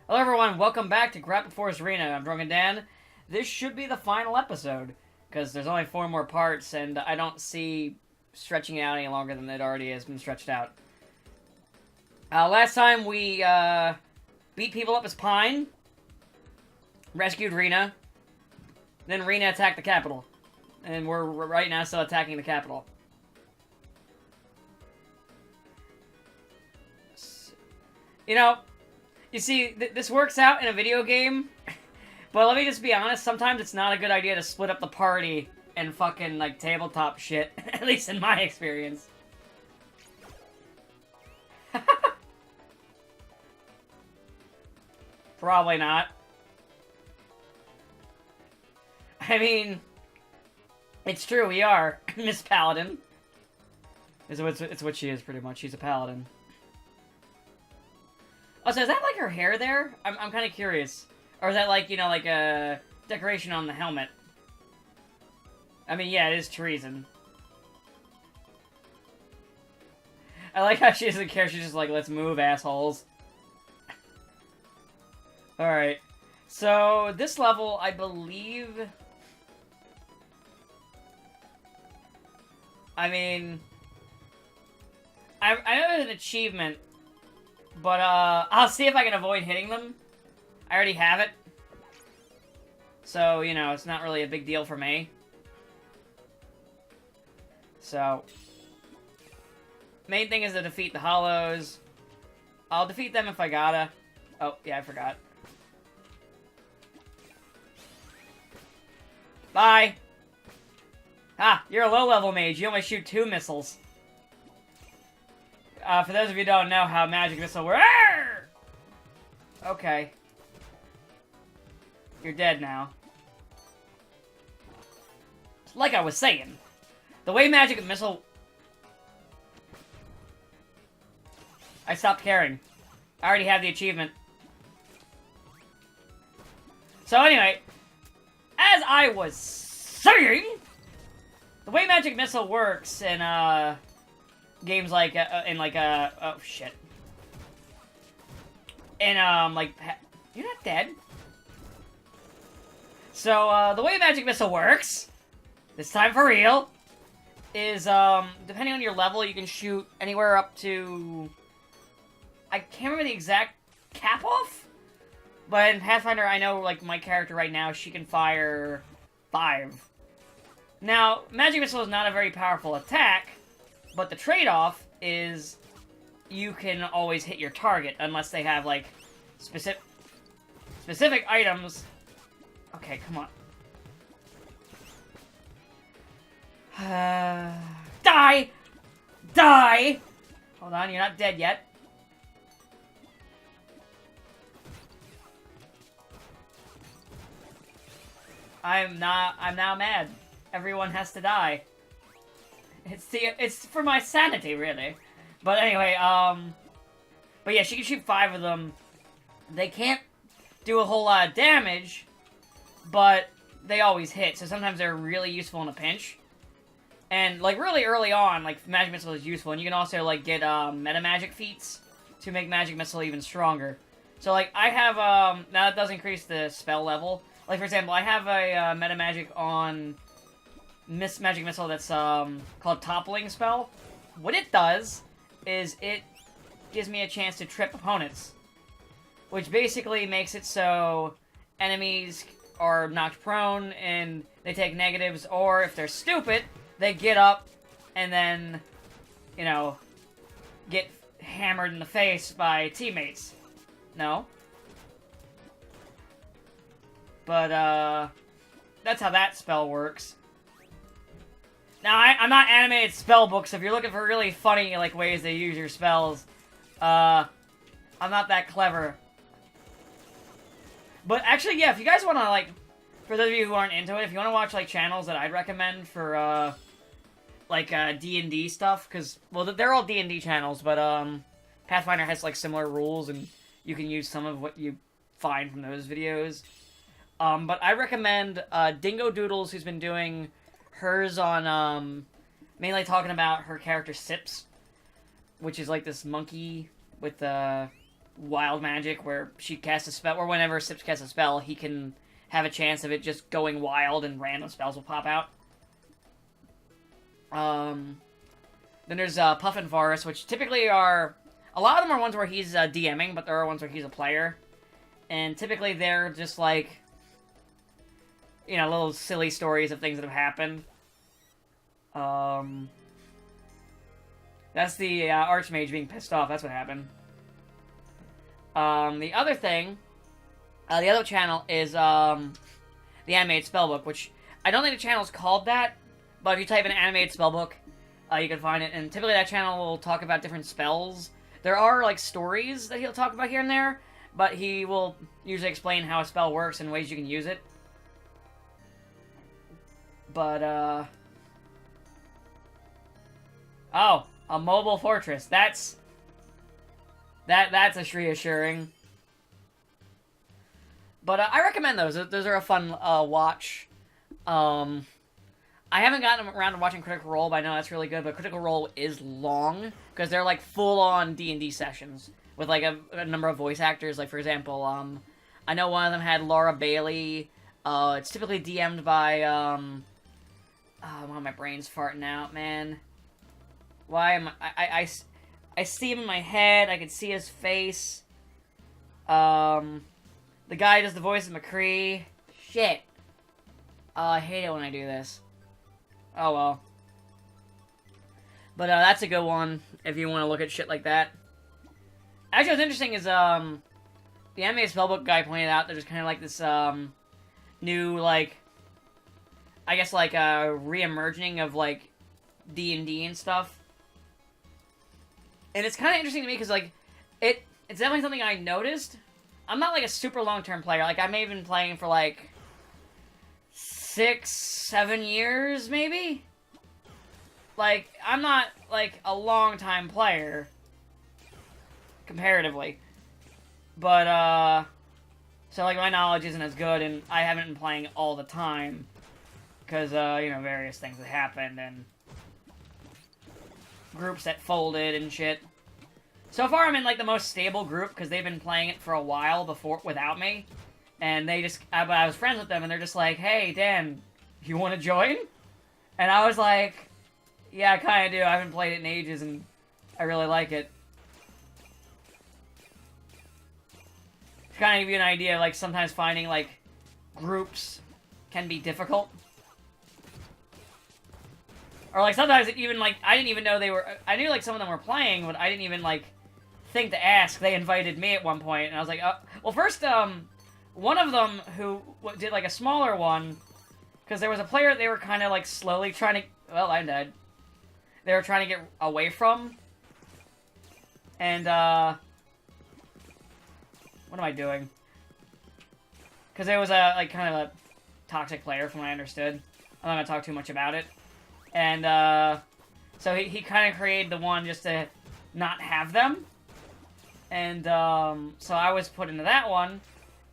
Hello everyone, welcome back to Grapple Force Rena. I'm Drunken Dan. This should be the final episode, because there's only 4 more parts, and I don't see stretching it out any longer than it already has been stretched out. Last time we beat people up as Pine, rescued Rena, then Rena attacked the capital, and we're right now still attacking the capital. You know, you see, this works out in a video game, but let me just be honest, sometimes it's not a good idea to split up the party and fucking, like, tabletop shit, at least in my experience. Probably not. I mean, it's true, we are Miss Paladin. It's what she is, pretty much. She's a paladin. Oh, so is that like her hair there? I'm kind of curious. Or is that like, you know, like a decoration on the helmet? I mean, yeah, it is treason. I like how she doesn't care. She's just like, let's move, assholes. Alright. So, this level, I believe... I mean... I know there's an achievement, but, I'll see if I can avoid hitting them. I already have it. So, you know, it's not really a big deal for me. So... Main thing is to defeat the hollows. I'll defeat them if I gotta. Oh, yeah, I forgot. Bye! Ah, you're a low-level mage. You only shoot 2 missiles. For those of you who don't know how magic missile works... Okay. You're dead now. Like I was saying, the way magic missile... I stopped caring. I already have the achievement. So anyway, as I was saying, the way magic missile works in games like oh shit, in like you're not dead. So the way magic missile works, this time for real, is depending on your level, you can shoot anywhere up to, I can't remember the exact cap off. But in Pathfinder, I know, like, my character right now, she can fire 5. Now, Magic Missile is not a very powerful attack, but the trade-off is you can always hit your target, unless they have, like, specific items. Okay, come on. Die! Die! Hold on, you're not dead yet. I'm now mad. Everyone has to die. It's for my sanity, really. But anyway, but yeah, she can shoot 5 of them. They can't do a whole lot of damage, but they always hit, so sometimes they're really useful in a pinch. And, like, really early on, like, Magic Missile is useful, and you can also, like, get, meta magic feats to make Magic Missile even stronger. So, like, I have, now that does increase the spell level. Like, for example, I have a meta magic on Magic Missile that's called Toppling Spell. What it does is it gives me a chance to trip opponents, which basically makes it so enemies are knocked prone and they take negatives, or if they're stupid, they get up and then, you know, get hammered in the face by teammates. No? But, that's how that spell works. Now, I'm not animated spell books, so if you're looking for really funny, like, ways to use your spells, I'm not that clever. But actually, yeah, if you guys want to, like, for those of you who aren't into it, if you want to watch, like, channels that I'd recommend for, like, D&D stuff, because, well, they're all D&D channels, but, Pathfinder has, like, similar rules, and you can use some of what you find from those videos. But I recommend Dingo Doodles, who's been doing hers on, mainly talking about her character Sips, which is like this monkey with wild magic where she casts a spell, or whenever Sips casts a spell, he can have a chance of it just going wild and random spells will pop out. Then there's Puff and Forest, which typically are... A lot of them are ones where he's DMing, but there are ones where he's a player. And typically they're just like... You know, little silly stories of things that have happened. That's the Archmage being pissed off. That's what happened. The other thing... the other channel is the Animated Spellbook, which... I don't think the channel's called that, but if you type in Animated Spellbook, you can find it. And typically that channel will talk about different spells. There are, like, stories that he'll talk about here and there, but he will usually explain how a spell works and ways you can use it. But, oh, a mobile fortress. That's reassuring. But I recommend those. Those are a fun watch. I haven't gotten around to watching Critical Role, but I know that's really good. But Critical Role is long because they're like full-on D&D sessions with like a number of voice actors. Like for example, I know one of them had Laura Bailey. It's typically DM'd by wow, my brain's farting out, man. Why am I see him in my head. I can see his face. The guy does the voice of McCree. Shit. I hate it when I do this. Oh well. But that's a good one if you want to look at shit like that. Actually, what's interesting is the Animated Spellbook guy pointed out there's kind of like this new like I guess like re-emerging of like D&D and stuff. And it's kind of interesting to me because like it's definitely something I noticed. I'm not like a super long-term player. Like I may have been playing for like 6-7 years, maybe? Like, I'm not, like, a long-time player. Comparatively. But, so, like, my knowledge isn't as good, and I haven't been playing all the time. Because, you know, various things that happened, and groups that folded and shit. So far, I'm in, like, the most stable group, because they've been playing it for a while before, without me. And they just, I was friends with them, and they're just like, hey, Dan, you want to join? And I was like, yeah, I kind of do. I haven't played it in ages, and I really like it. To kind of give you an idea, like, sometimes finding, like, groups can be difficult. Or, like, sometimes it even, like, I didn't even know they were, I knew, like, some of them were playing, but I didn't even, like, think to ask. They invited me at one point, and I was like, well, first, one of them who did, like, a smaller one, because there was a player they were kind of, like, slowly trying to... Well, I died. They were trying to get away from. And, what am I doing? Because there was a, like, kind of a toxic player, from what I understood. I'm not going to talk too much about it. And, so he kind of created the one just to not have them. And, so I was put into that one.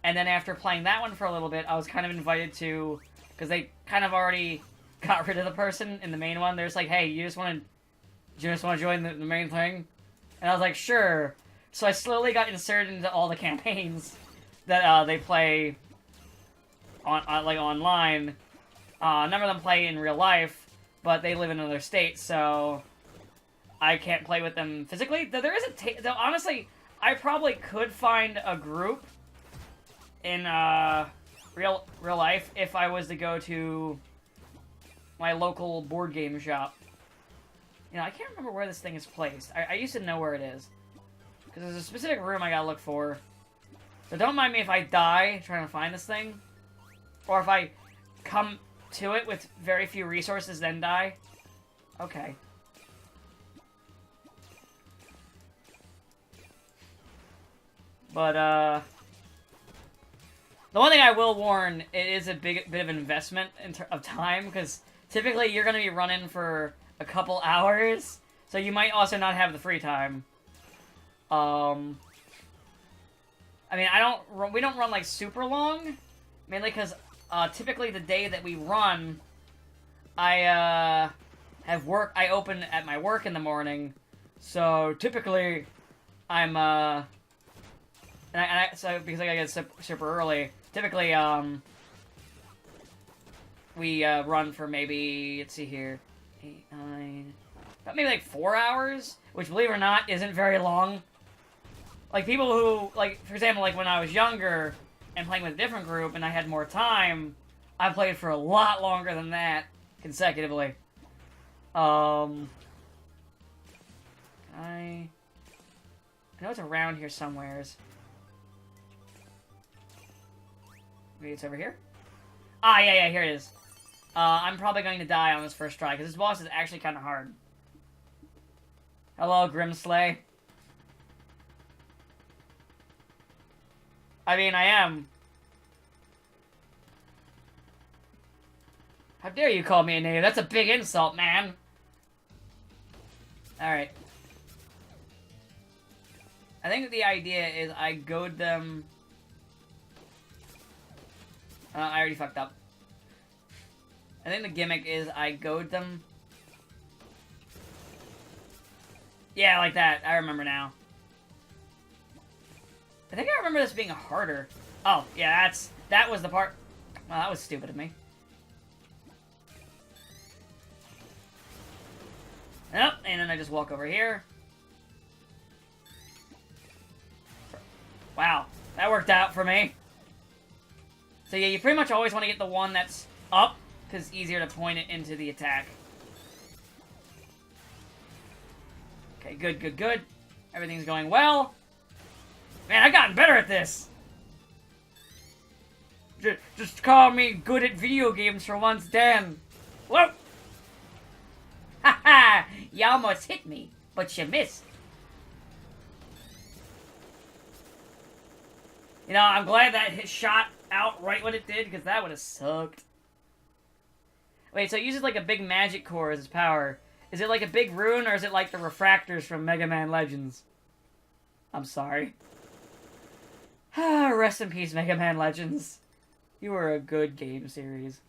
And then after playing that one for a little bit, I was kind of invited to... Because they kind of already got rid of the person in the main one. They're just like, hey, you just want to join the main thing? And I was like, sure. So I slowly got inserted into all the campaigns that they play like online. None of them play in real life, but they live in another state, so I can't play with them physically. Though there is though honestly, I probably could find a group in real life if I was to go to my local board game shop. You know, I can't remember where this thing is placed. I used to know where it is. Because there's a specific room I gotta look for. So don't mind me if I die trying to find this thing. Or if I come to it with very few resources, then die. Okay. But, the one thing I will warn, it is a bit of an investment of time, because typically you're going to be running for a couple hours, so you might also not have the free time. I mean, we don't run, like, super long, mainly because, typically the day that we run, I open at my work in the morning, so typically I'm, So because I get super early, typically we run for maybe, let's see here, 8, 9, about maybe like 4 hours, which, believe it or not, isn't very long. Like, people who, like, for example, like when I was younger and playing with a different group and I had more time, I played for a lot longer than that consecutively. I know it's around here somewheres. Maybe it's over here? Ah, yeah, here it is. I'm probably going to die on this first try, because this boss is actually kind of hard. Hello, Grimslay. I mean, I am. How dare you call me a native? That's a big insult, man. Alright. I think that the idea is I goad them... I already fucked up. I think the gimmick is I goad them. Yeah, like that. I remember now. I think I remember this being harder. Oh, yeah, that was the part. Well, that was stupid of me. Yep, and then I just walk over here. Wow, that worked out for me. So yeah, you pretty much always want to get the one that's up, because it's easier to point it into the attack. Okay, good. Everything's going well. Man, I've gotten better at this. Just call me good at video games for once, Dan. Whoa! Haha! You almost hit me, but you missed. You know, I'm glad that hit shot out right when it did, because that would have sucked. Wait, so it uses like a big magic core as its power. Is it like a big rune, or is it like the refractors from Mega Man Legends? I'm sorry. Rest in peace, Mega Man Legends. You were a good game series.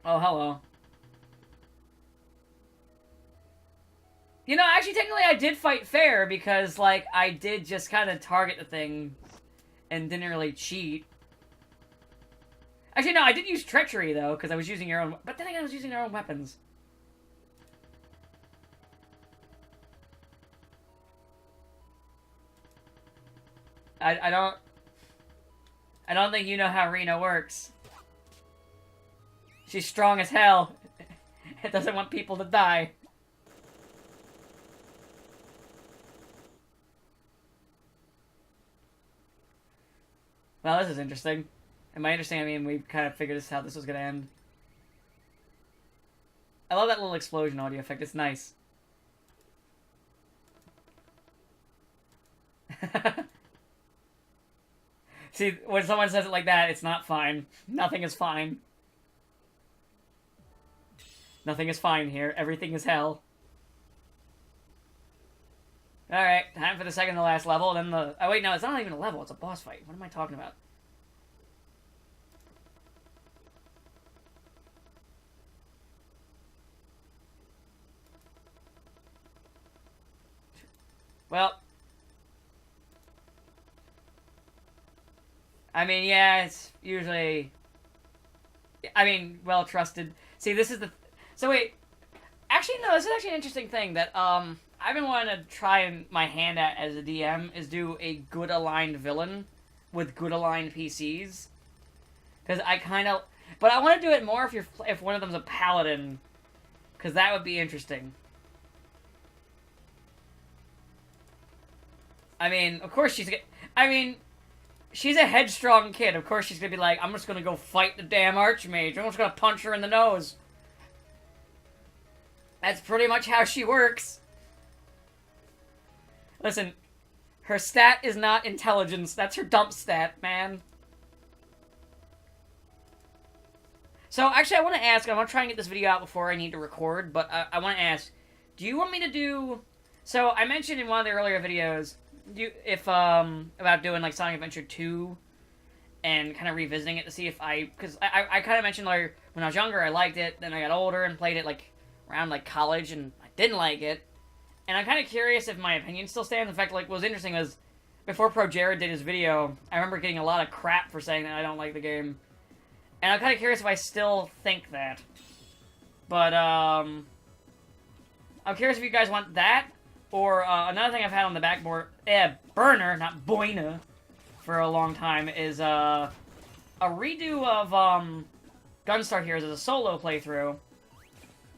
Oh, hello. You know, actually, technically, I did fight fair, because, like, I did just kind of target the thing and didn't really cheat. Actually, no, I did use treachery, though, because I was using your own... But then again, I was using their own weapons. I don't think you know how Rena works. She's strong as hell. It doesn't want people to die. Well, this is interesting. In my understanding, we kind of figured this how this was going to end. I love that little explosion audio effect. It's nice. See, when someone says it like that, it's not fine. Nothing is fine. Nothing is fine here. Everything is hell. Alright, time for the second to last level, then the... Oh, wait, no, it's not even a level. It's a boss fight. What am I talking about? Well... I mean, yeah, it's usually... I mean, well trusted. See, this is the... So, wait. Actually, no, this is actually an interesting thing that, I've been wanting to try my hand at as a DM is do a good aligned villain with good aligned PCs. Because I kind of... But I want to do it more if one of them's a paladin. Because that would be interesting. I mean, of course she's... I mean... She's a headstrong kid. Of course she's gonna be like, I'm just gonna go fight the damn Archmage. I'm just gonna punch her in the nose. That's pretty much how she works. Listen, her stat is not intelligence. That's her dump stat, man. So, actually, I want to ask, I want to try and get this video out before I need to record, but I want to ask, do you want me to do... So, I mentioned in one of the earlier videos... about doing like Sonic Adventure 2 and kind of revisiting it to see if because I kind of mentioned like when I was younger I liked it, then I got older and played it like around like college and I didn't like it, And I'm kind of curious if my opinion still stands. In fact, like, what was interesting was, before Pro Jared did his video, I remember getting a lot of crap for saying that I don't like the game. And I'm kind of curious if I still think that. But, I'm curious if you guys want that, or, another thing I've had on the backboard, burner, not boina, for a long time, is, a redo of, Gunstar Heroes as a solo playthrough,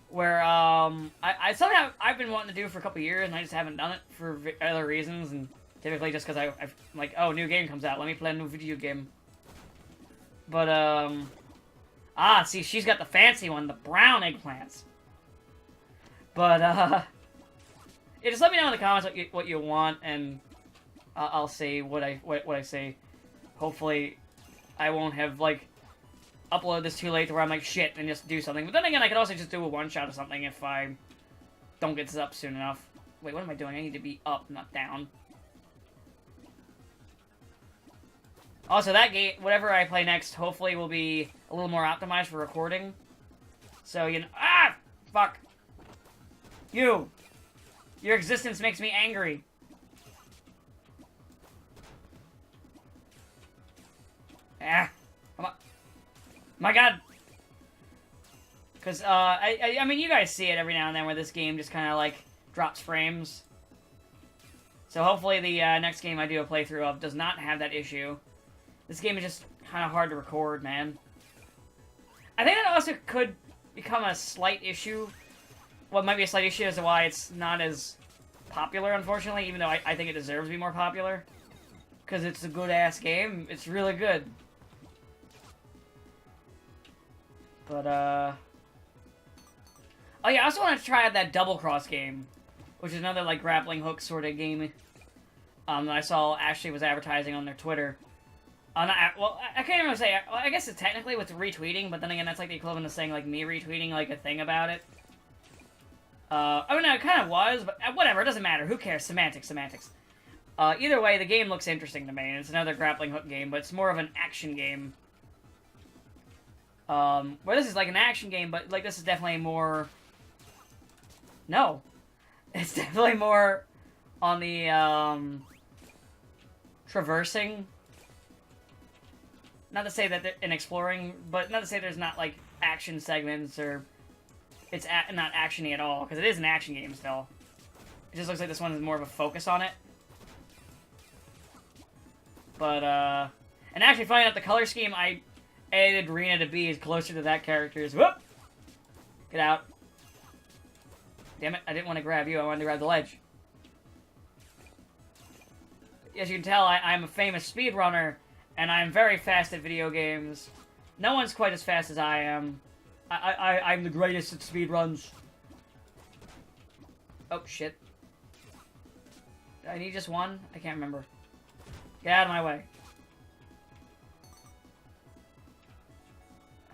where, I somehow, I've been wanting to do for a couple years, and I just haven't done it for other reasons, and typically just because I'm like, oh, new game comes out, let me play a new video game. But, see, she's got the fancy one, the brown eggplants. But, yeah, just let me know in the comments what you want, and I'll say what I say. Hopefully, I won't have, like, upload this too late to where I'm like, shit, and just do something. But then again, I could also just do a one-shot or something if I don't get this up soon enough. Wait, what am I doing? I need to be up, not down. Also, that game, whatever I play next, hopefully will be a little more optimized for recording. So, you know... Ah! Fuck! You! Your existence makes me angry. Ah! Come on. My god! Because, I mean, you guys see it every now and then where this game just kind of, like, drops frames. So hopefully the next game I do a playthrough of does not have that issue. This game is just kind of hard to record, man. I think that also could become a slight issue. What might be a slight issue as to why it's not as popular, unfortunately, even though I think it deserves to be more popular. Because it's a good-ass game. It's really good. But, oh yeah, I also want to try out that Double Cross game, which is another, like, grappling hook sort of game, that I saw Ashley was advertising on their Twitter. Well, I can't even say, well, I guess it's technically with retweeting, but then again, that's like the equivalent of saying, like, me retweeting, like, a thing about it. I mean, it kind of was, but whatever, it doesn't matter. Who cares? Semantics, semantics. Either way, the game looks interesting to me, and it's another grappling hook game, but it's more of an action game. Well, this is like an action game, but, like, this is definitely more... No. It's definitely more on the, traversing. Not to say that in exploring, but not to say there's not, like, action segments, or it's not action-y at all, because it is an action game still. It just looks like this one is more of a focus on it. But, and actually finding out the color scheme, I added Rena to be as closer to that character's. Whoop! Get out. Damn it, I didn't want to grab you, I wanted to grab the ledge. As you can tell, I'm a famous speedrunner, and I'm very fast at video games. No one's quite as fast as I am. I'm the greatest at speedruns. Oh, shit. I need just one? I can't remember. Get out of my way.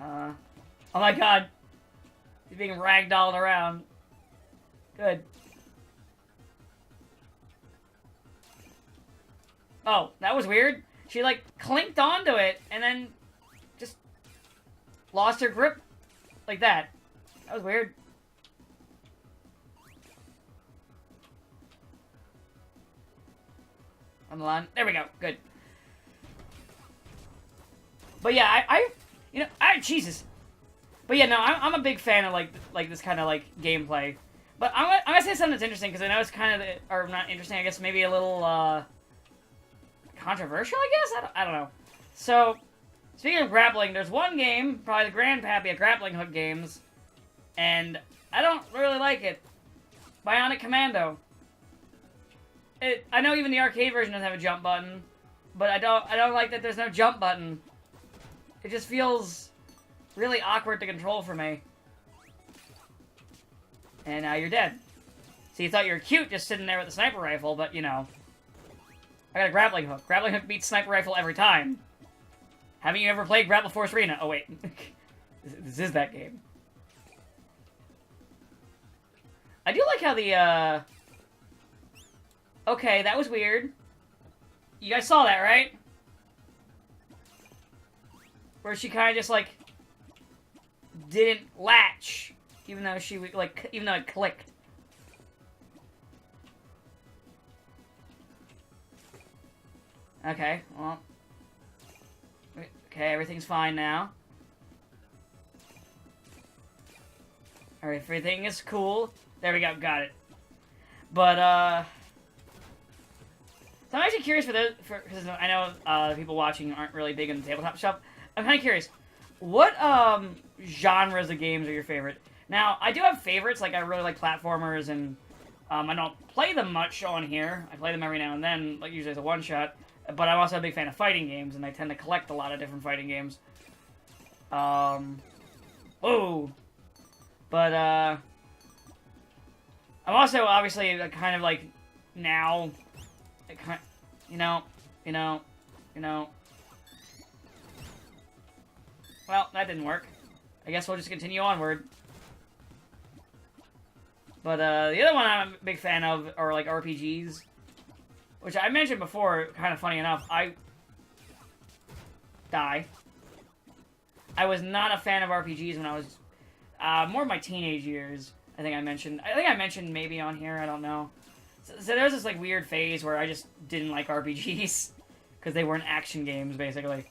Oh my god. He's being ragdolled around. Good. Oh, that was weird. She, like, clinked onto it, and then just lost her grip like that. That was weird. On the line. There we go. Good. But yeah, you know, Jesus. But yeah, no, I'm a big fan of, like this kind of, like, gameplay. But I'm gonna say something that's interesting, because I know it's kind of, or not interesting, I guess maybe a little, controversial, I guess? I don't know. So, speaking of grappling, there's one game, probably the grandpappy of grappling hook games, and I don't really like it. Bionic Commando. I know even the arcade version doesn't have a jump button, but I don't like that there's no jump button. It just feels really awkward to control for me. And now you're dead. So you thought you were cute just sitting there with a sniper rifle, but you know. I got a grappling hook. Grappling hook beats sniper rifle every time. Haven't you ever played Grapple Force Rena? Oh wait. This is that game. I do like how the, okay, that was weird. You guys saw that, right? Where she kind of just, like, didn't latch, even though she, like, even though it clicked. Okay, well. Okay, everything's fine now. Everything is cool. There we go, got it. But, so I'm actually curious because I know people watching aren't really big into tabletop stuff. I'm kind of curious, what genres of games are your favorite? Now, I do have favorites, like I really like platformers, and I don't play them much on here. I play them every now and then, like usually as a one-shot. But I'm also a big fan of fighting games, and I tend to collect a lot of different fighting games. Whoa! But, I'm also, obviously, kind of like, now, you know. Well, that didn't work. I guess we'll just continue onward. But, the other one I'm a big fan of are, like, RPGs. Which I mentioned before, kind of funny enough, I was not a fan of RPGs when I was, more of my teenage years, I think I mentioned maybe on here, I don't know. So there was this, like, weird phase where I just didn't like RPGs, because they weren't action games, basically.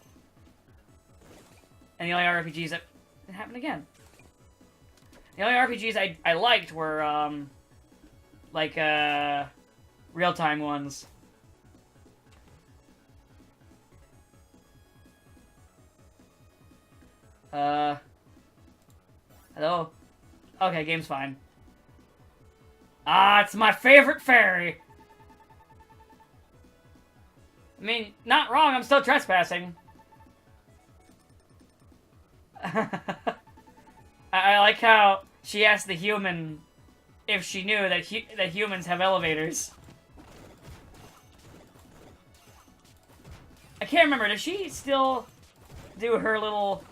And the only RPGs that... It happened again. The only RPGs I liked were, like, real-time ones. Hello? Okay, game's fine. Ah, it's my favorite fairy! I mean, not wrong, I'm still trespassing. I like how she asked the human if she knew that humans have elevators. I can't remember, does she still do her little,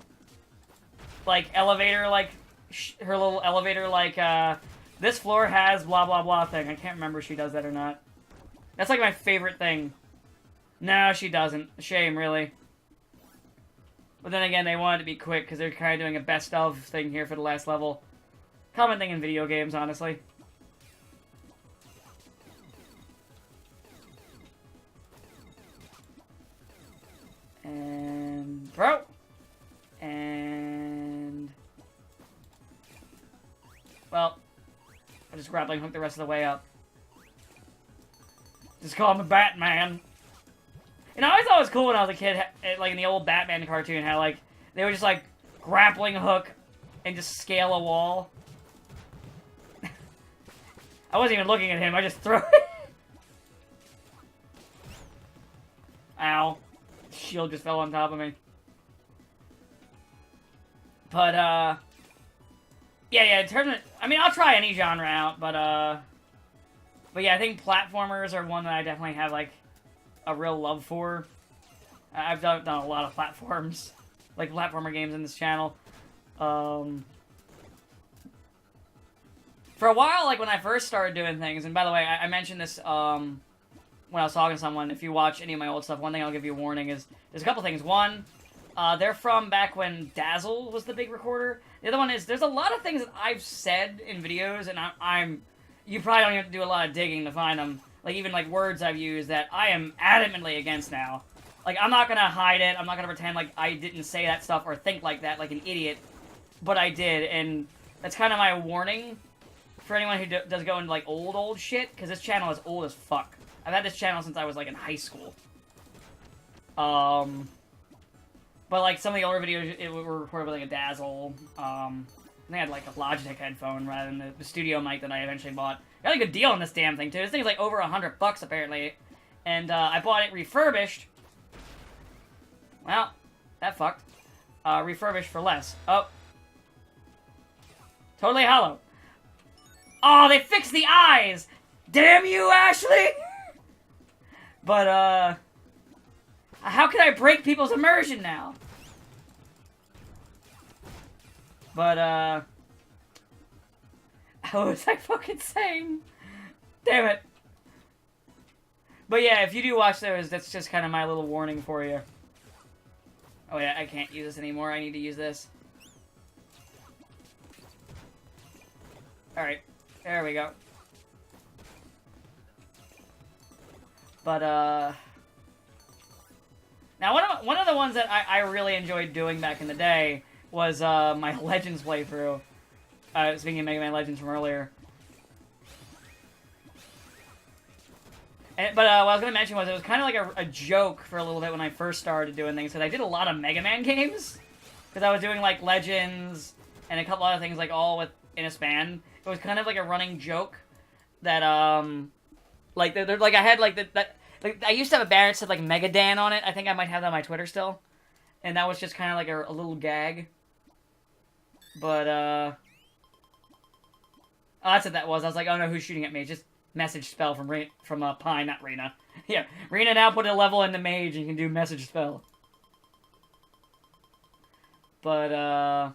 like, elevator, like, her little elevator, like, this floor has blah blah blah thing. I can't remember if she does that or not. That's, like, my favorite thing. No, she doesn't. Shame, really. But then again, they wanted to be quick, because they're kind of doing a best-of thing here for the last level. Common thing in video games, honestly. And... throw! And... well, I'll just grappling hook the rest of the way up. Just call him a Batman. You know, I always thought it was cool when I was a kid, like in the old Batman cartoon, how, like, they would just, like, grappling hook and just scale a wall. I wasn't even looking at him, I just threw it. Ow. Shield just fell on top of me. But, yeah, in terms of, I mean, I'll try any genre out, but yeah, I think platformers are one that I definitely have, like, a real love for. I've done a lot of platforms, like platformer games in this channel. For a while, like when I first started doing things, and by the way, I mentioned this when I was talking to someone, if you watch any of my old stuff, one thing I'll give you a warning is, there's a couple things. One, they're from back when Dazzle was the big recorder. The other one is, there's a lot of things that I've said in videos, and you probably don't even have to do a lot of digging to find them. Like, even, like, words I've used that I am adamantly against now. Like, I'm not gonna hide it, I'm not gonna pretend like I didn't say that stuff or think like that, like an idiot. But I did, and that's kind of my warning for anyone who does go into, like, old shit, because this channel is old as fuck. I've had this channel since I was, like, in high school. But, like, some of the older videos, it were recorded with, like, a Dazzle. They had, like, a Logitech headphone rather than the studio mic that I eventually bought. Got a good deal on this damn thing, too. This thing's, like, over $100, apparently. And, I bought it refurbished. Well, that fucked. Refurbished for less. Oh. Totally hollow. Oh, they fixed the eyes! Damn you, Ashley! But, how can I break people's immersion now? But, what was I fucking saying? Damn it. But yeah, if you do watch those, that's just kind of my little warning for you. Oh yeah, I can't use this anymore. I need to use this. Alright. There we go. But, Now, one of the ones that I really enjoyed doing back in the day was my Legends playthrough. Speaking of Mega Man Legends from earlier. But what I was going to mention was it was kind of like a joke for a little bit when I first started doing things, because I did a lot of Mega Man games. Because I was doing, like, Legends and a couple other things, like, all in a span. It was kind of like a running joke that, like, I had, like, I used to have a banner that said, like, Mega Dan on it. I think I might have that on my Twitter still. And that was just kind of like a little gag. But, oh, that's what that was. I was like, oh no, who's shooting at me? Just message spell from Pine, not Rena. Yeah, Rena now put a level in the mage and you can do message spell. But, I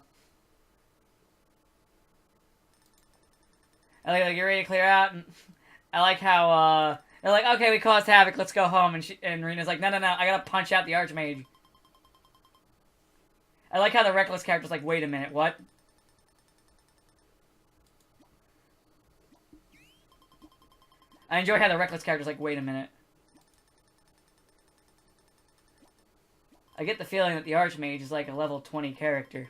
like, you're ready to clear out, and I like how, they're like, okay, we caused havoc, let's go home, and Rena's like, no, I gotta punch out the Archmage. I like how the Reckless character's like, wait a minute, what? I enjoy how the Reckless character's like, wait a minute. I get the feeling that the Archmage is like a level 20 character.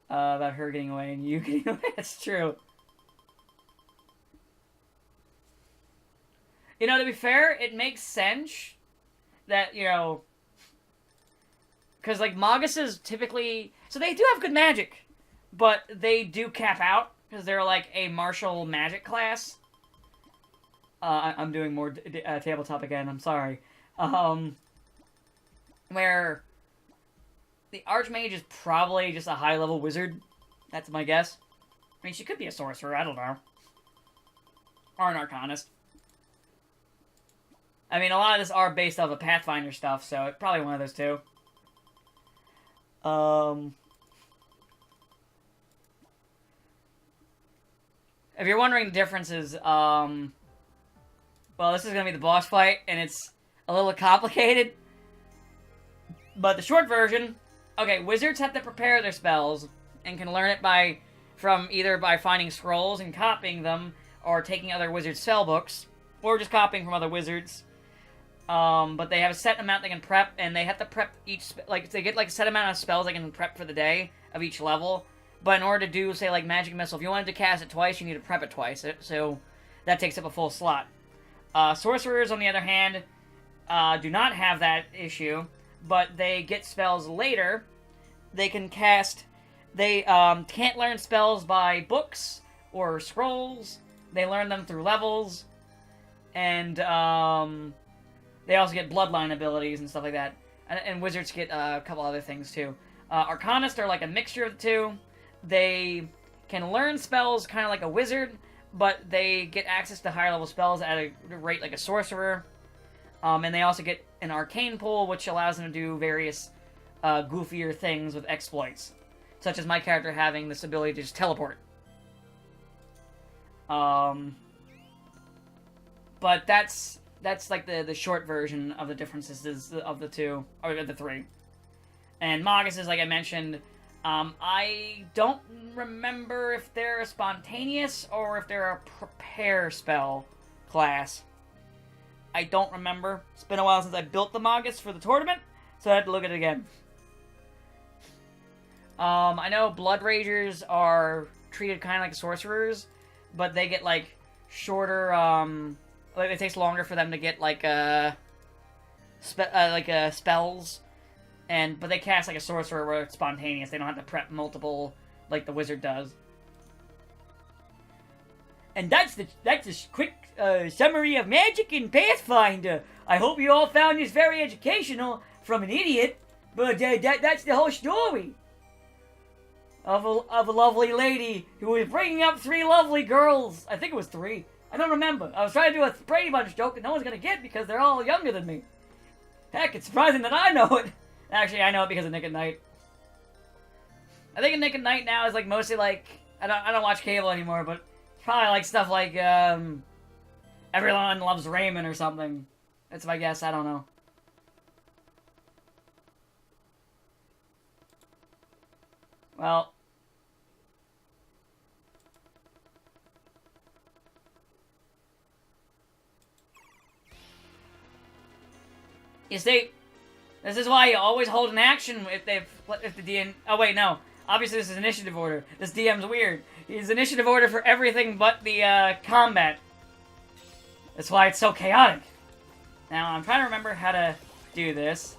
About her getting away and you getting away. That's true. You know, to be fair, it makes sense that, you know... Because, like, Maguses typically... So they do have good magic, but they do cap out, because they're, like, a martial magic class. I'm doing more tabletop again, I'm sorry. Where the Archmage is probably just a high-level wizard. That's my guess. I mean, she could be a sorcerer, I don't know. Or an Arcanist. I mean, a lot of this are based off of Pathfinder stuff, so it's probably one of those two. If you're wondering the differences, well, this is going to be the boss fight, and it's a little complicated. But the short version, okay, wizards have to prepare their spells, and can learn it either by finding scrolls and copying them, or taking other wizards' spell books, or just copying from other wizards. But they have a set amount they can prep, and they have to prep they get, like, a set amount of spells they can prep for the day of each level. But in order to do, say, like, Magic Missile, if you wanted to cast it twice, you need to prep it twice. So that takes up a full slot. Sorcerers, on the other hand, do not have that issue, but they get spells later. They can cast... They can't learn spells by books or scrolls. They learn them through levels. And, they also get bloodline abilities and stuff like that. And wizards get a couple other things, too. Arcanists are like a mixture of the two. They can learn spells kind of like a wizard, but they get access to higher level spells at a rate like a sorcerer. And they also get an arcane pool, which allows them to do various goofier things with exploits. Such as my character having this ability to just teleport. But that's like the short version of the differences of the two, or of the three. And Magus is, like I mentioned, I don't remember if they're a spontaneous or if they're a prepare spell class. I don't remember. It's been a while since I built the Magus for the tournament, so I had to look at it again. I know Blood Ragers are treated kind of like sorcerers, but they get, like, shorter, like, it takes longer for them to get, like, spells, but they cast like a sorcerer where it's spontaneous. They don't have to prep multiple like the wizard does. And that's the quick summary of Magic in Pathfinder. I hope you all found this very educational from an idiot, but that's the whole story of a lovely lady who was bringing up 3 lovely girls. I think it was 3. I don't remember. I was trying to do a Brady Bunch joke that no one's gonna get because they're all younger than me. Heck, it's surprising that I know it. Actually, I know it because of Nick at Night. I think Nick at Night now is like mostly like I don't watch cable anymore, but it's probably like stuff like Everyone Loves Raymond or something. That's my guess. I don't know. Well. You see, this is why you always hold an action if the DM. Oh wait, no. Obviously, this is initiative order. This DM's weird. He's initiative order for everything but the combat. That's why it's so chaotic. Now I'm trying to remember how to do this.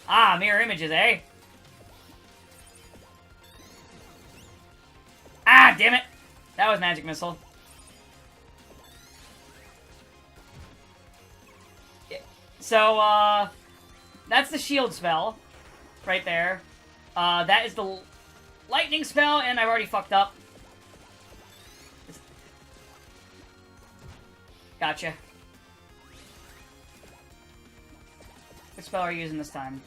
Ah, mirror images, eh? Ah, damn it! That was magic missile. So, that's the shield spell. Right there. That is the lightning spell, and I've already fucked up. Gotcha. What spell are you using this time?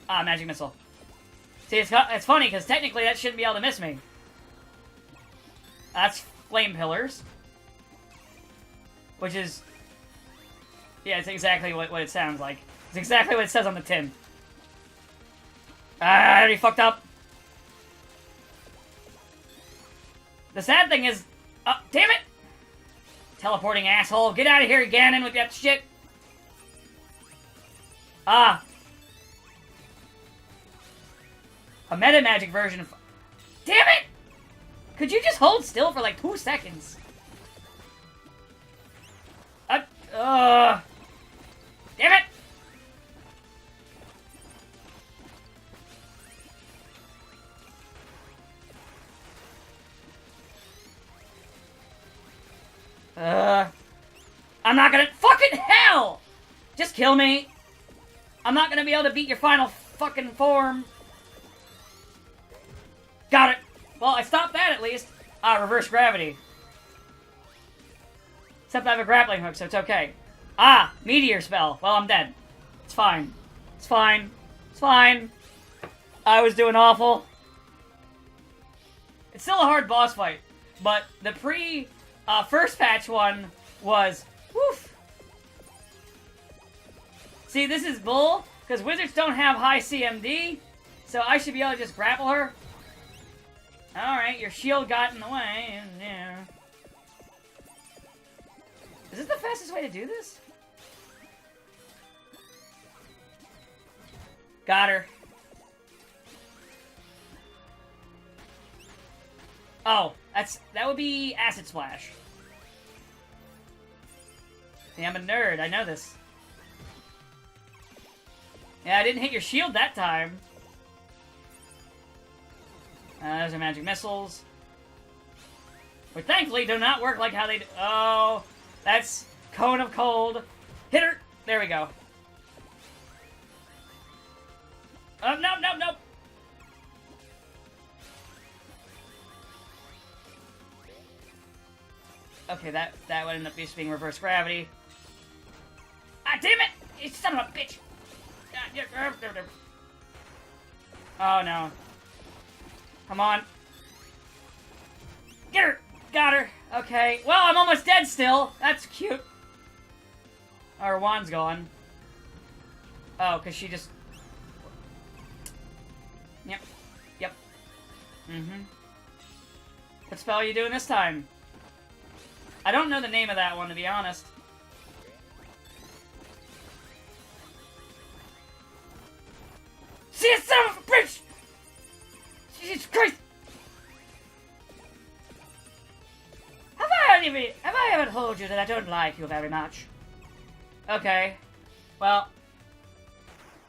Ah, magic missile. See, it's funny, because technically that shouldn't be able to miss me. That's flame pillars. Which is... yeah, it's exactly what it sounds like. It's exactly what it says on the tin. I already fucked up. The sad thing is... oh, damn it! Teleporting asshole. Get out of here, Ganon, with that shit. Ah. A meta magic version of... damn it! Could you just hold still for like 2 seconds? Damn it! I'm not gonna... fucking hell! Just kill me. I'm not gonna be able to beat your final fucking form. Got it. Well, I stopped that at least. Ah, reverse gravity. Except I have a grappling hook, so it's okay. Ah, meteor spell. Well, I'm dead. It's fine. It's fine. It's fine. I was doing awful. It's still a hard boss fight, but the first patch one was woof. See, this is bull, because wizards don't have high CMD, so I should be able to just grapple her. Alright, your shield got in the way. Yeah. Is this the fastest way to do this? Got her. Oh, that would be Acid Splash. Yeah, I'm a nerd, I know this. Yeah, I didn't hit your shield that time. Those are magic missiles. Which thankfully do not work like how they do. Oh, that's Cone of Cold. Hit her! There we go. Oh, no, no, no! Okay, that would end up just being reverse gravity. Ah, damn it! You son of a bitch! Oh, no. Come on. Get her! Got her! Okay. Well, I'm almost dead still. That's cute. Our wand's gone. Oh, because she just... Yep. Yep. Mm-hmm. What spell are you doing this time? I don't know the name of that one, to be honest. See, son of a bitch! Jesus Christ! Have I ever told you that I don't like you very much? Okay. Well.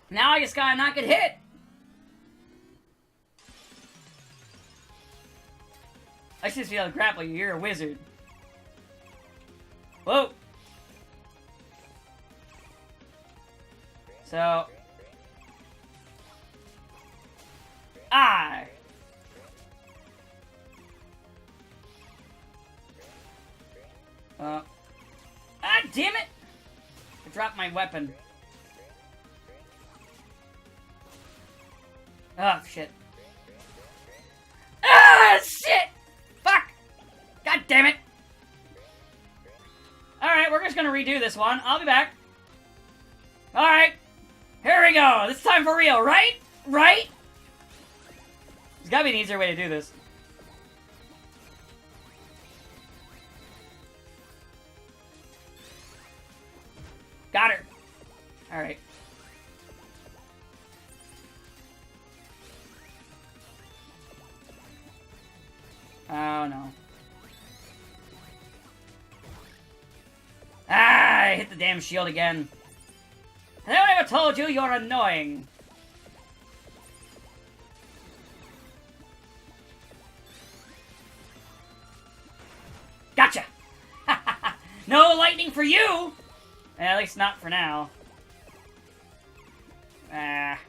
Now I just gotta not get hit! I should just be able to grapple you. You're a wizard. Whoa! So... ah! Ah, damn it! I dropped my weapon. Oh, shit. Ah, shit! Fuck! God damn it! Alright, we're just gonna redo this one. I'll be back. Alright. Here we go. This time for real, right? Right? There's gotta be an easier way to do this. Got her. Alright. Oh, no. Ah, I hit the damn shield again. Have I ever told you you're annoying? Gotcha! No lightning for you! At least not for now. Ah.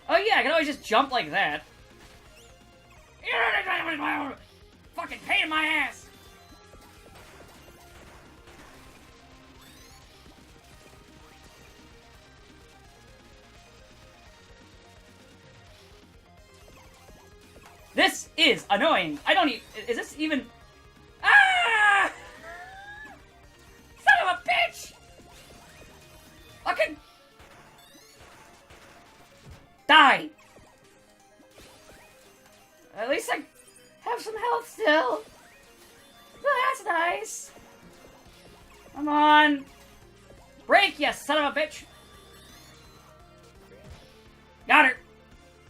Oh yeah, I can always just jump like that. Fucking pain in my ass! This is annoying. I don't even... Is this even... Ah! Son of a bitch! Fucking... Die! At least I have some health still. Well, that's nice. Come on. Break, you son of a bitch. Got her.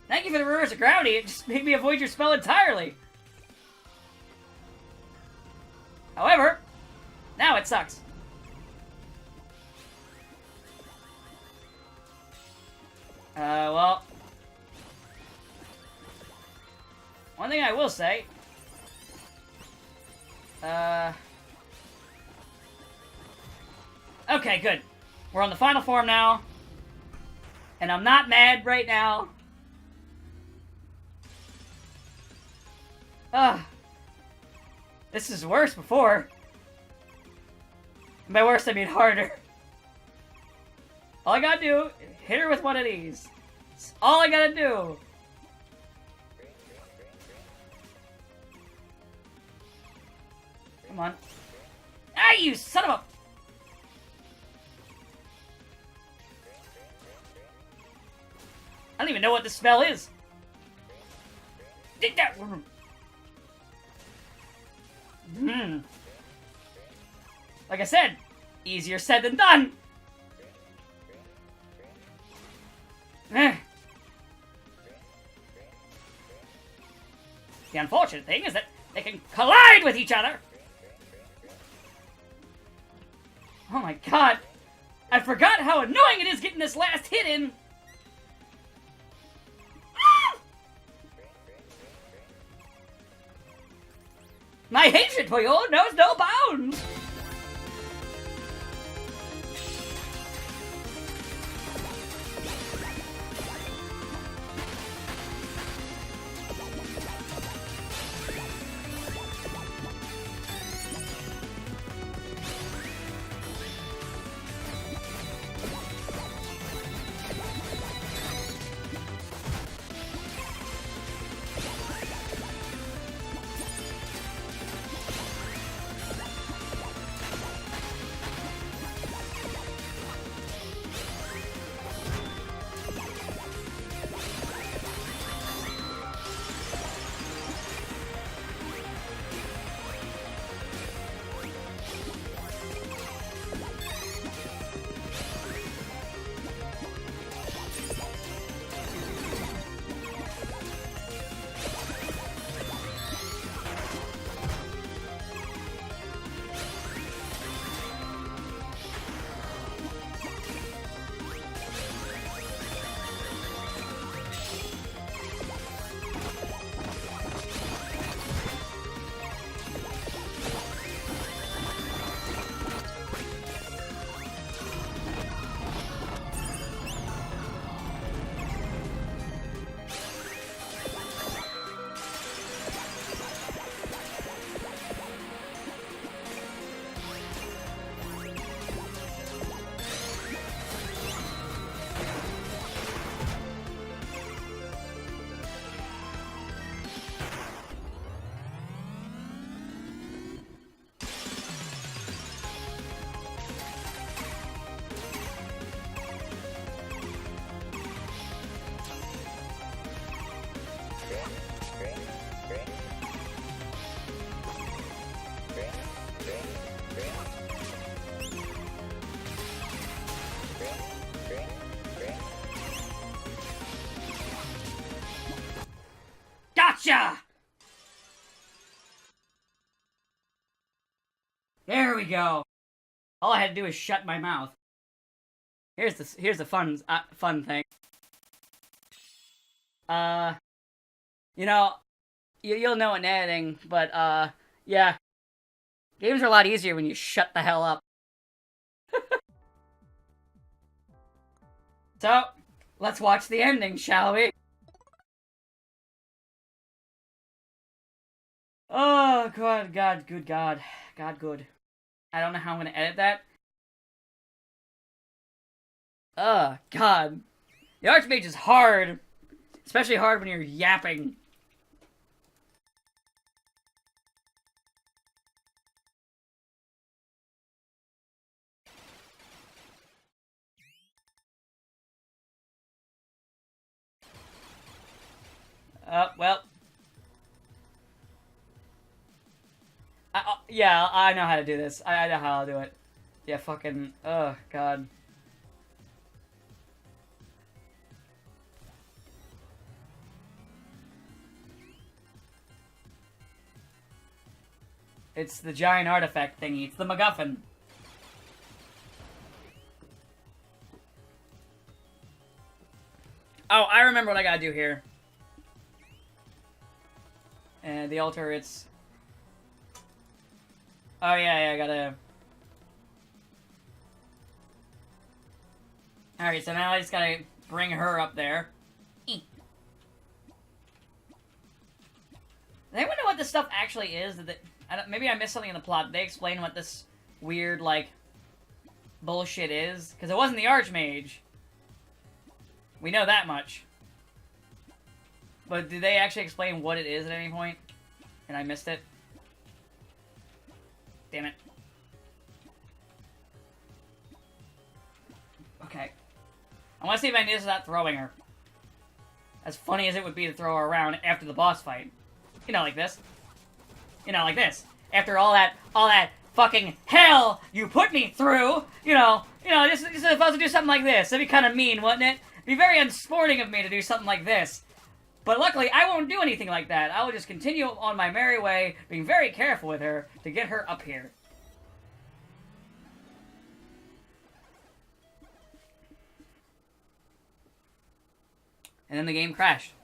Thank you for the reverse of gravity. It just made me avoid your spell entirely. However, now it sucks. Well... One thing I will say... Okay, good. We're on the final form now. And I'm not mad right now. This is worse before. And by worse, I mean harder. All I gotta do is hit her with one of these. That's all I gotta do. Come on. Ah, you son of a... I don't even know what this spell is. Did that... Like I said, easier said than done. The unfortunate thing is that they can collide with each other. Oh my god. I forgot how annoying it is getting this last hit in. My hatred for you knows no bounds! we go. All I had to do was shut my mouth. Here's the fun thing. You know, you'll know in editing, but yeah, games are a lot easier when you shut the hell up. So, let's watch the ending, shall we? Oh, God, good God. God, good. I don't know how I'm gonna edit that. God. The Archmage is hard. Especially hard when you're yapping. Well. Yeah, I know how to do this. I know how I'll do it. Yeah, fucking... Oh, God. It's the giant artifact thingy. It's the MacGuffin. Oh, I remember what I gotta do here. And the altar, it's... Oh, yeah, I gotta... Alright, so now I just gotta bring her up there. Does anyone know what this stuff actually is? Maybe I missed something in the plot. Did they explain what this weird, like, bullshit is? Because it wasn't the Archmage. We know that much. But did they actually explain what it is at any point? And I missed it? Damn it. Okay. I want to see if I can do this without throwing her. As funny as it would be to throw her around after the boss fight. You know, like this. You know, like this. After all that fucking hell you put me through, just if I was to do something like this, that'd be kind of mean, wouldn't it? It'd be very unsporting of me to do something like this. But luckily, I won't do anything like that. I will just continue on my merry way, being very careful with her to get her up here. And then the game crashed.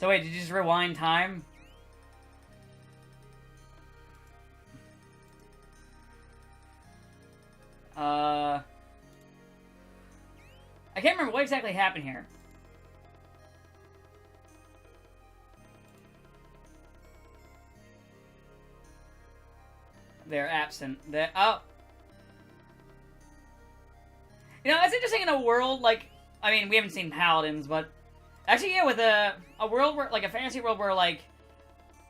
So wait, did you just rewind time? I can't remember what exactly happened here. They're absent. Oh. It's interesting in a world like... I mean, we haven't seen Paladins, but... Actually, yeah, with a world where... Like, a fantasy world where, like...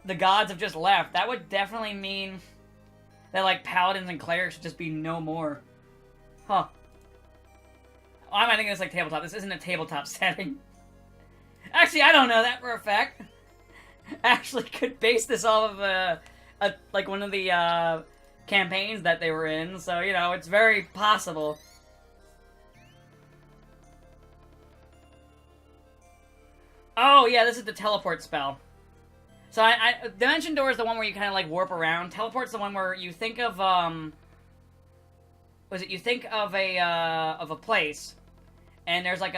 The gods have just left. That would definitely mean... That, like, Paladins and Clerics should just be no more. Huh. Why am I thinking this like tabletop? This isn't a tabletop setting. Actually, I don't know that for a fact. Actually, could base this off of like one of the campaigns that they were in. So it's very possible. Oh yeah, this is the teleport spell. So Dimension Door is the one where you kind of like warp around. Teleport's the one where you think of you think of a place, and there's like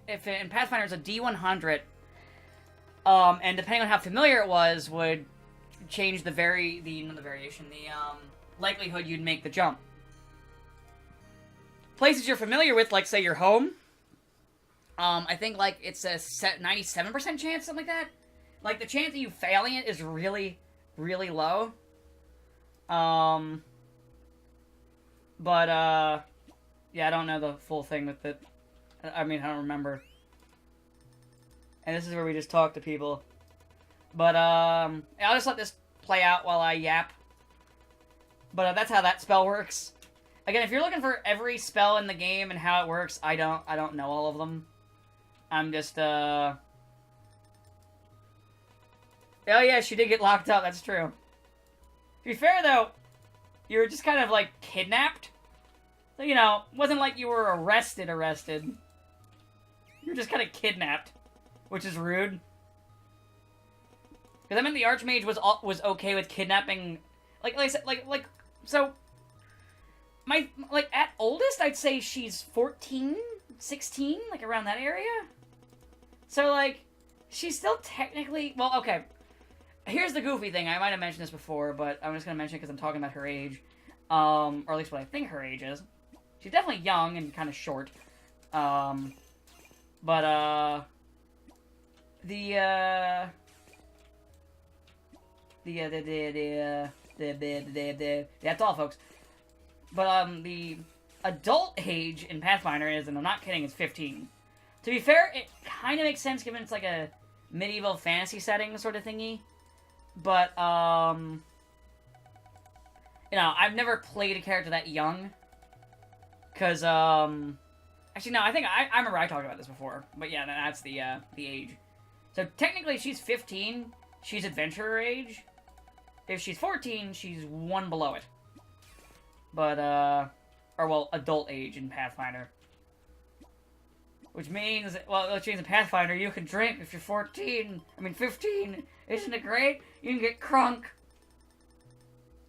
if in Pathfinder it's a D100, and depending on how familiar it was, would change the likelihood you'd make the jump. Places you're familiar with, like say your home, I think like it's a 97% chance, something like that. Like the chance of you failing it is really, really low. But, yeah, I don't know the full thing with it. I mean, I don't remember. And this is where we just talk to people. But, I'll just let this play out while I yap. But that's how that spell works. Again, if you're looking for every spell in the game and how it works, I don't know all of them. I'm just, Oh yeah, she did get locked up, that's true. To be fair, though, you were just kind of, like, kidnapped. So, it wasn't like you were arrested. You were just kind of kidnapped. Which is rude. Because I meant the Archmage was okay with kidnapping, like I said, so, at oldest, I'd say she's 14, 16, like, around that area? So, like, she's still technically, well, okay, here's the goofy thing, I might have mentioned this before, but I'm just gonna mention it because I'm talking about her age, or at least what I think her age is. She's definitely young and kind of short, but, that's all, folks. But, the adult age in Pathfinder is, and I'm not kidding, is 15. To be fair, it kind of makes sense given it's like a medieval fantasy setting sort of thingy. But, you know, I've never played a character that young. Because, actually, no, I think I remember I talked about this before. But yeah, that's the age. So technically she's 15, she's adventurer age. If she's 14, she's one below it. But, or well, adult age in Pathfinder. Which means in Pathfinder, you can drink if you're 14. I mean, 15. Isn't it great? You can get crunk.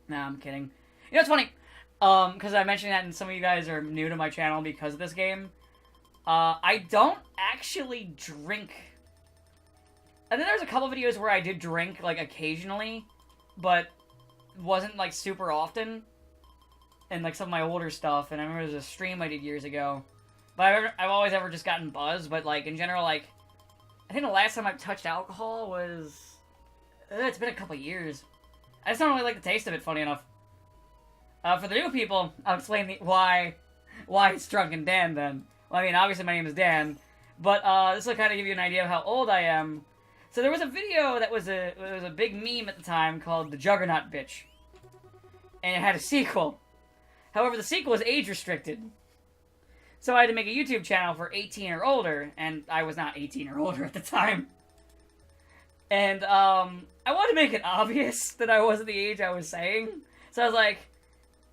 Nah, I'm kidding. You know, it's funny. Because I mentioned that and some of you guys are new to my channel because of this game. I don't actually drink. And then there's a couple videos where I did drink, like, occasionally. But wasn't, like, super often. And, like, some of my older stuff. And I remember there was a stream I did years ago. But I've always ever just gotten buzzed, but, like, in general, like, I think the last time I've touched alcohol was, it's been a couple years. I just don't really like the taste of it, funny enough. For the new people, I'll explain why it's Drunken Dan, then. Well, I mean, obviously my name is Dan, but, this will kind of give you an idea of how old I am. So there was a video that was it was a big meme at the time called The Juggernaut Bitch. And it had a sequel. However, the sequel was age-restricted. So I had to make a YouTube channel for 18 or older, and I was not 18 or older at the time. And, I wanted to make it obvious that I wasn't the age I was saying. So I was like,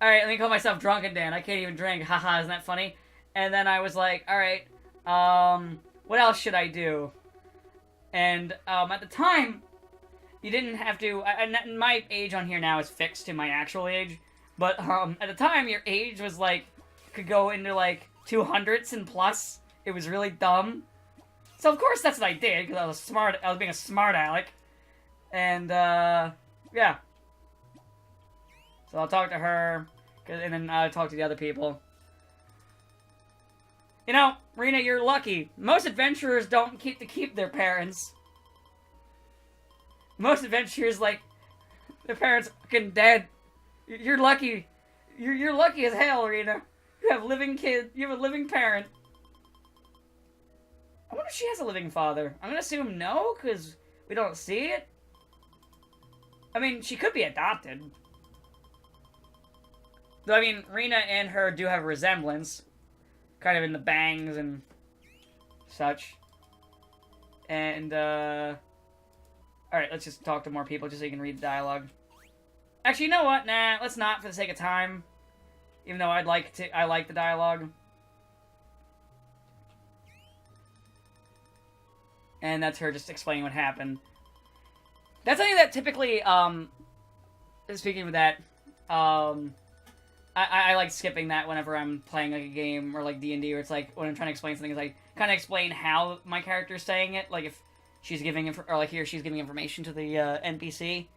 alright, let me call myself Drunken Dan. I can't even drink. Haha, isn't that funny? And then I was like, alright, what else should I do? And, at the time, you didn't have to, and my age on here now is fixed to my actual age. But, at the time, your age was, like, could go into, like, 200s and plus. It was really dumb. So, of course, that's what I did, because I was being a smart aleck. And, yeah. So I'll talk to her, and then I'll talk to the other people. You know, Rena, you're lucky. Most adventurers don't keep their parents. Most adventurers, like, their parents are fucking dead. You're lucky. You're lucky as hell, Rena. You have living kids. You have a living parent. I wonder if she has a living father. I'm gonna assume no, because we don't see it. I mean, she could be adopted. Though, I mean, Rena and her do have a resemblance. Kind of in the bangs and such. And, alright, let's just talk to more people just so you can read the dialogue. Actually, you know what? Nah, let's not for the sake of time. Even though I like the dialogue. And that's her just explaining what happened. That's something that typically, speaking of that, I like skipping that whenever I'm playing, like, a game or, like, D&D, where it's, like, when I'm trying to explain something, it's, like, kind of explain how my character's saying it, like, if she's giving, or, like, he or she's giving information to the, NPC,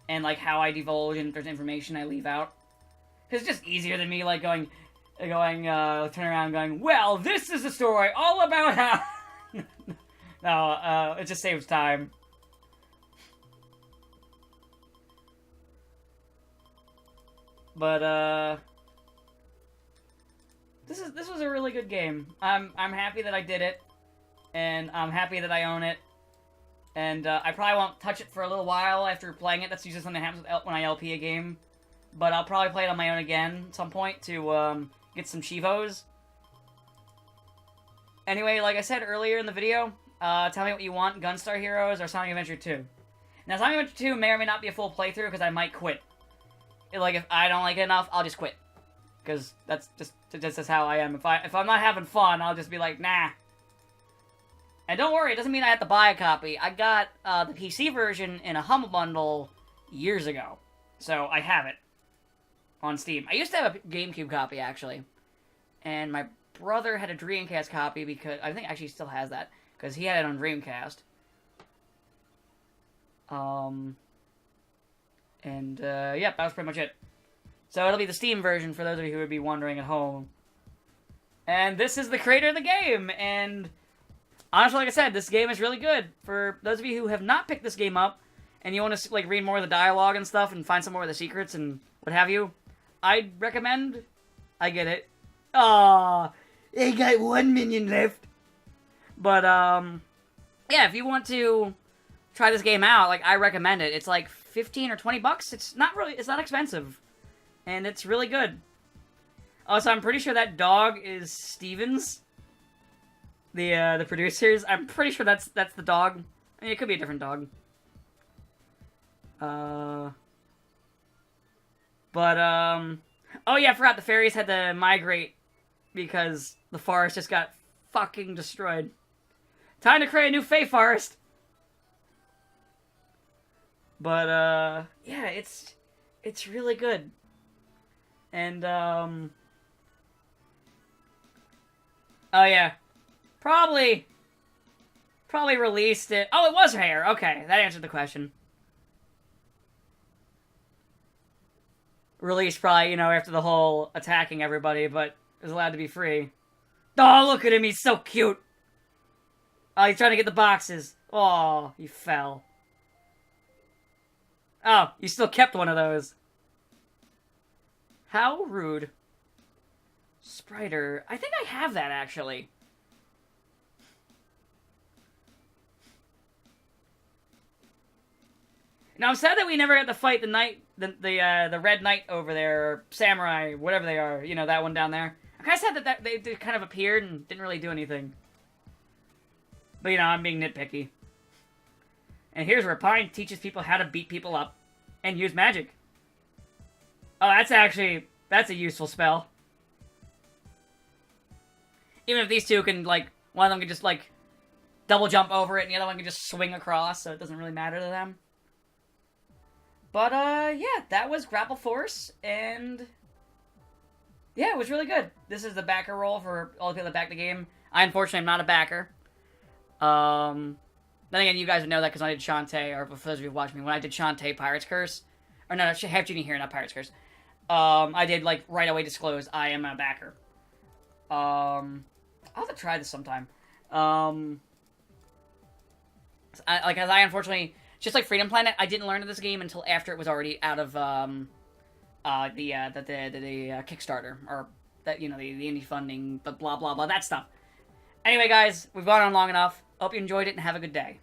and, like, how I divulge, and if there's information I leave out. Because it's just easier than me, like, turn around going, well, this is a story all about how... No, it just saves time. But, this was a really good game. I'm happy that I did it, and I'm happy that I own it, and, I probably won't touch it for a little while after playing it. That's usually something that happens when I LP a game. But I'll probably play it on my own again at some point to, get some Chivos. Anyway, like I said earlier in the video, tell me what you want, Gunstar Heroes or Sonic Adventure 2. Now, Sonic Adventure 2 may or may not be a full playthrough, because I might quit. Like, if I don't like it enough, I'll just quit. Because that's just how I am. If I'm not having fun, I'll just be like, nah. And don't worry, it doesn't mean I have to buy a copy. I got the PC version in a Humble Bundle years ago. So I have it on Steam. I used to have a GameCube copy, actually. And my brother had a Dreamcast copy because... I think actually still has that. Because he had it on Dreamcast. Yep, that was pretty much it. So it'll be the Steam version for those of you who would be wondering at home. And this is the creator of the game, and honestly, like I said, this game is really good. For those of you who have not picked this game up, and you want to like read more of the dialogue and stuff, and find some more of the secrets and what have you, I'd recommend. I get it. Aww, they got 1 minion left. But yeah, if you want to try this game out, like I recommend it. It's like 15 or 20 bucks. It's not expensive, and it's really good. Also, I'm pretty sure that dog is Steven's. The producers. I'm pretty sure that's the dog. I mean, it could be a different dog. Oh yeah, I forgot the fairies had to migrate because the forest just got fucking destroyed. Time to create a new Fey forest. But yeah, it's really good. And oh yeah. Probably released it. Oh, it was hair. Okay, that answered the question. Released probably, you know, after the whole attacking everybody, but it was allowed to be free. Oh, look at him, he's so cute. Oh, he's trying to get the boxes. Oh, he fell. Oh, you still kept one of those. How rude. Spriter. I think I have that, actually. Now, I'm sad that we never got to fight the knight, the red knight over there, or samurai, whatever they are. You know, that one down there. I'm kind of sad that they kind of appeared and didn't really do anything. But, you know, I'm being nitpicky. And here's where Pine teaches people how to beat people up and use magic. Oh, that's a useful spell. Even if these two can, like, one of them can just, like, double jump over it and the other one can just swing across, so it doesn't really matter to them. But, yeah, that was Grapple Force, and yeah, it was really good. This is the backer role for all the people that back the game. I, unfortunately, am not a backer. Then again, you guys would know that because I did Shantae, or for those of you who watch me, when I did Shantae Pirate's Curse, or no, Half Genie here, not Pirate's Curse, I did, like, right away disclose I am a backer. I'll have to try this sometime. As I unfortunately... Just like Freedom Planet, I didn't learn of this game until after it was already out of the Kickstarter, or that, you know, the indie funding, but blah blah blah, that stuff. Anyway, guys, we've gone on long enough. Hope you enjoyed it and have a good day.